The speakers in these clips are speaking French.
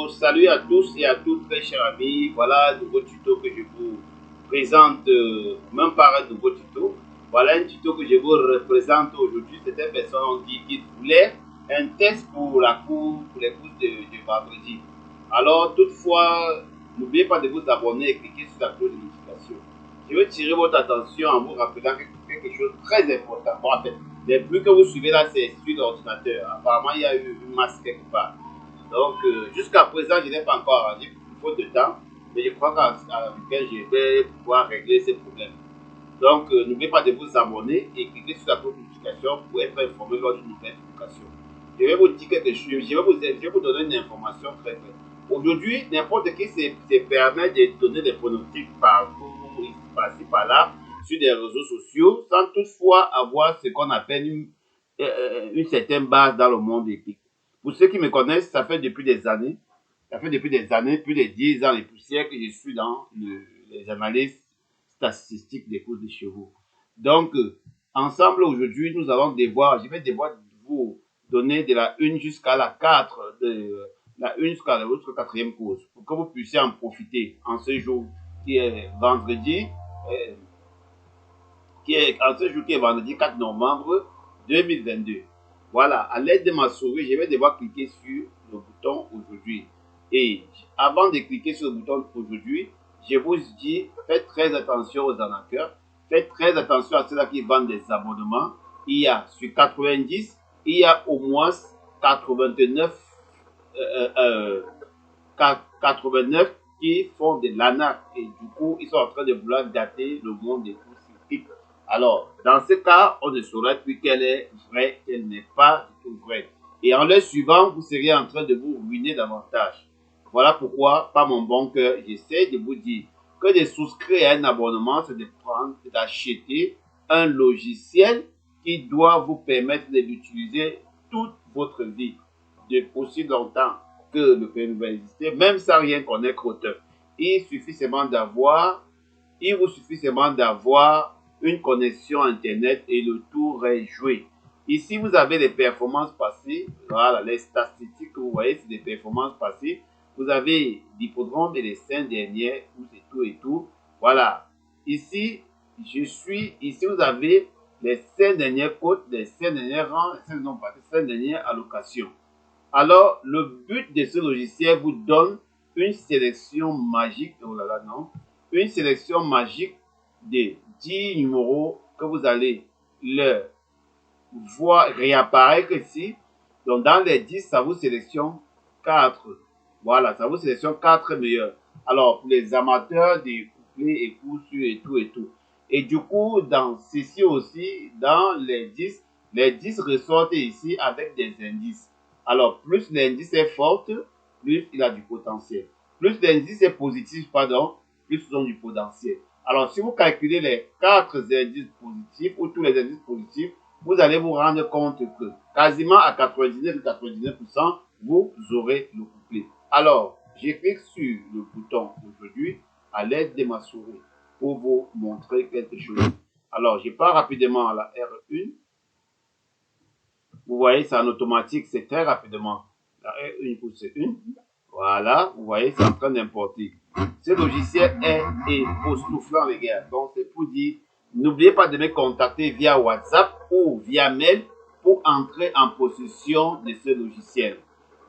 Salut à tous et à toutes, très chers amis. Voilà un nouveau tuto que je vous présente, même par un nouveau tuto. Voilà un tuto que je vous représente aujourd'hui. Cette personne qui voulait un test pour la cour, pour les courses de vendredi. Alors, toutefois, n'oubliez pas de vous abonner et cliquer sur la cloche de notification. Je veux tirer votre attention en vous rappelant quelque chose de très important. Bon, en fait, les bruits que vous suivez là, c'est sur l'ordinateur. Apparemment, il y a eu une masse quelque part. Donc, jusqu'à présent, je n'ai pas encore arrangé pour faute de temps, mais je crois qu'à la week-end, je vais pouvoir régler ces problèmes. Donc, n'oubliez pas de vous abonner et cliquer sur la cloche de notification pour être informé lors d'une nouvelle publication. Je vais vous dire quelque chose, je vais vous donner une information très très. Aujourd'hui, n'importe qui se permet de donner des pronostics partout, par-ci, par-là, sur des réseaux sociaux, sans toutefois avoir ce qu'on appelle une certaine base dans le monde éthique. Pour ceux qui me connaissent, ça fait depuis des années, plus de 10 ans et poussières que je suis dans les analyses statistiques des courses de chevaux. Donc, ensemble aujourd'hui, je vais devoir vous donner de la 1 jusqu'à la 4, de la 1 jusqu'à la votre quatrième course, pour que vous puissiez en profiter en ce jour qui est vendredi, euh, en ce jour qui est vendredi 4 novembre 2022. Voilà, à l'aide de ma souris, je vais devoir cliquer sur le bouton aujourd'hui. Et avant de cliquer sur le bouton aujourd'hui, je vous dis, faites très attention aux arnaqueurs, faites très attention à ceux-là qui vendent des abonnements. Il y a sur 90, il y a au moins 89, euh, euh, 89 qui font de l'ANAC et du coup, ils sont en train de vouloir dater le monde des courses hippiques. Alors, dans ce cas, on ne saurait plus qu'elle est vraie, qu'elle n'est pas du tout vraie. Et en le suivant, vous seriez en train de vous ruiner davantage. Voilà pourquoi, par mon bon cœur, j'essaie de vous dire que de souscrire à un abonnement, c'est de prendre, d'acheter un logiciel qui doit vous permettre de l'utiliser toute votre vie, de aussi longtemps que le permis va exister, même sans rien connaître auteur. Il suffit seulement d'avoir, il vous suffit seulement d'avoir une connexion Internet et le tour est joué. Ici, vous avez les performances passées. Voilà, les statistiques que vous voyez, c'est des performances passées. Vous avez l'hippodrome et les 5 dernières, c'est tout et tout. Voilà. Ici, ici vous avez les 5 dernières côtes, les 5 dernières rangs, les 5 dernières allocations. Alors, le but de ce logiciel vous donne une sélection magique, oh là là, non, une sélection magique de 10 numéros que vous allez le voir réapparaître ici. Donc, dans les 10, ça vous sélectionne 4. Voilà, ça vous sélectionne 4 meilleurs. Alors, pour les amateurs des couplets et courses et tout et tout. Et du coup, dans ceci aussi, dans les 10 ressortent ici avec des indices. Alors, plus l'indice est fort, plus il a du potentiel. Plus l'indice est positif, pardon, plus ils ont du potentiel. Alors, si vous calculez les 4 indices positifs ou tous les indices positifs, vous allez vous rendre compte que quasiment à 99,99%, vous aurez le couplet. Alors, je clique sur le bouton aujourd'hui à l'aide de ma souris pour vous montrer quelque chose. Alors, je pars rapidement à la R1. Vous voyez, c'est en automatique, c'est très rapidement. La R1 pousse 1. Voilà, vous voyez, c'est en train d'importer. Ce logiciel est époustouflant, les gars. Donc, c'est pour dire, n'oubliez pas de me contacter via WhatsApp ou via mail pour entrer en possession de ce logiciel.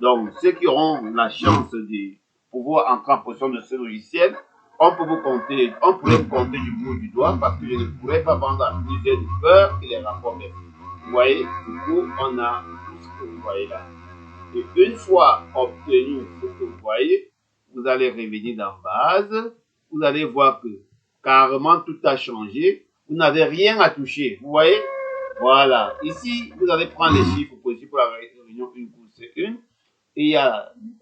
Donc, ceux qui auront la chance de pouvoir entrer en possession de ce logiciel, on peut vous compter, on pourrait vous compter du bout du doigt parce que je ne pourrais pas vendre à plusieurs de peur que les rapports même. Vous voyez, du coup, on a tout ce que vous voyez là. Et une fois obtenu ce que vous voyez, vous allez revenir dans base. Vous allez voir que carrément tout a changé. Vous n'avez rien à toucher. Vous voyez? Voilà. Ici, vous allez prendre les chiffres positifs pour la réunion 1 course 1. Et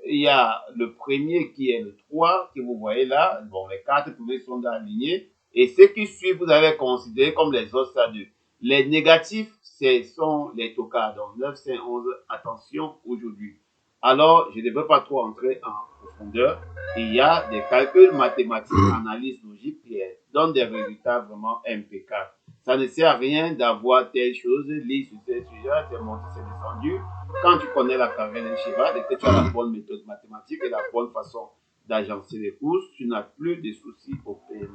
il y a le premier qui est le 3 que vous voyez là. Bon, les 4 premiers sont alignés. Et ceux qui suivent, vous allez considérer comme les autres stades. Les négatifs, ce sont les tocards. Donc 9, 5, 11, attention aujourd'hui. Alors, je ne veux pas trop entrer en profondeur. Il y a des calculs mathématiques, analyses logiques qui donnent des résultats vraiment impeccables. Ça ne sert à rien d'avoir telle chose, lire sur tel sujet, c'est monté, c'est descendu. Quand tu connais la carrière d'un cheval et que tu as la bonne méthode mathématique et la bonne façon d'agencer les courses, tu n'as plus de soucis au PMU.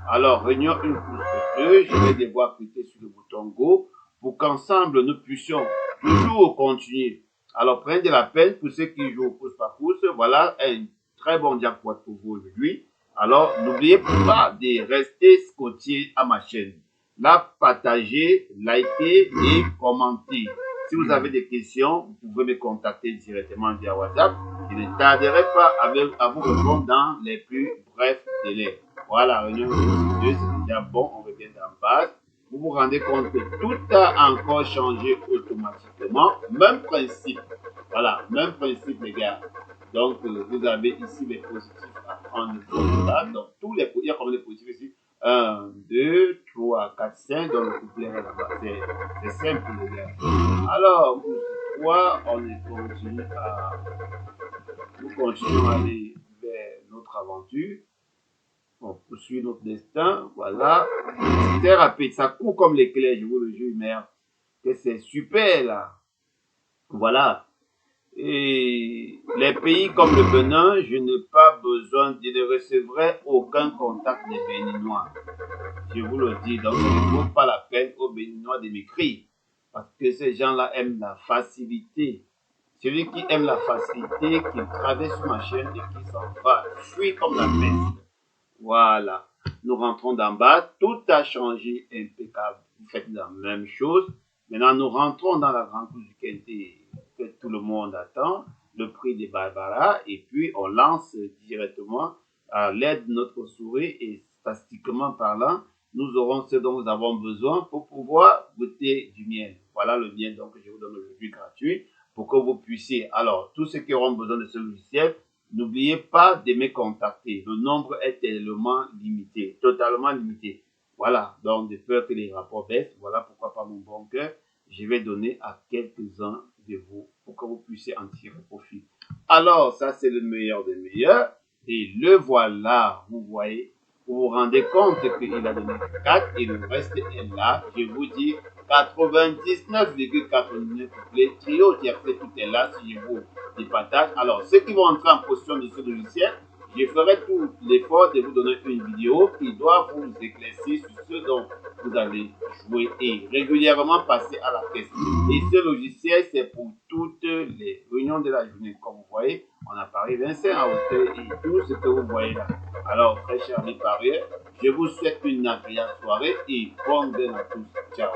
Alors, réunion une course 2, je vais devoir cliquer sur le bouton Go pour qu'ensemble nous puissions toujours continuer. Alors, prenez de la peine pour ceux qui jouent course par course. Voilà un très bon jackpot pour vous aujourd'hui. Alors, n'oubliez pas de rester scotché à ma chaîne. La partager, liker et commenter. Si vous avez des questions, vous pouvez me contacter directement via WhatsApp. Je ne tarderai pas à vous répondre dans les plus brefs délais. Voilà, réunion 2, c'est déjà bon, on revient d'en base. Vous vous rendez compte que tout a encore changé automatiquement. Même principe. Voilà, même principe, les gars. Donc, vous avez ici les positifs à prendre là. Donc, il y a combien de positifs ici? 1, 2, 3, 4, 5. Donc, le couplet est là-bas. C'est simple, les gars. Alors, pour 3, nous continuons à aller vers notre aventure. On poursuit notre destin. Voilà. C'est rapide. Ça court comme l'éclair, je vous le jure, merde. Que c'est super, là. Voilà. Et les pays comme le Bénin, je n'ai pas besoin, je ne recevrai aucun contact des Béninois. Je vous le dis, donc il ne vaut pas la peine aux Béninois de m'écrire. Parce que ces gens-là aiment la facilité. Celui qui aime la facilité, qui traverse ma chaîne et qui s'en va, fuit comme la peste. Voilà. Nous rentrons d'en bas. Tout a changé impeccable. Vous faites la même chose. Maintenant, nous rentrons dans la grande course du Quintet que tout le monde attend. Le prix des Barbara. Et puis, on lance directement à l'aide de notre souris. Et statistiquement parlant, nous aurons ce dont nous avons besoin pour pouvoir goûter du miel. Voilà le miel donc, que je vous donne aujourd'hui gratuit pour que vous puissiez. Alors, tous ceux qui auront besoin de ce logiciel, n'oubliez pas de me contacter. Le nombre est tellement limité, totalement limité. Voilà, donc de peur que les rapports baissent, voilà pourquoi par mon bon cœur, je vais donner à quelques-uns de vous pour que vous puissiez en tirer profit. Alors, ça c'est le meilleur des meilleurs. Et le voilà, vous voyez, vous vous rendez compte qu'il a donné 4 et le reste est là. Je vous dis 99,89. Les trios qui a fait tout est là si je vous départage. Alors, ceux qui vont entrer en possession de ce logiciel, je ferai tout l'effort de vous donner une vidéo qui doit vous éclaircir sur ce dont vous allez jouer et régulièrement passer à la caisse. Et ce logiciel, c'est pour toutes les réunions de la journée. Comme vous voyez, on a parié 25 à hauteur et tout ce que vous voyez là. Alors, très chers amis parieurs, je vous souhaite une agréable soirée et bonne gain à tous. Ciao.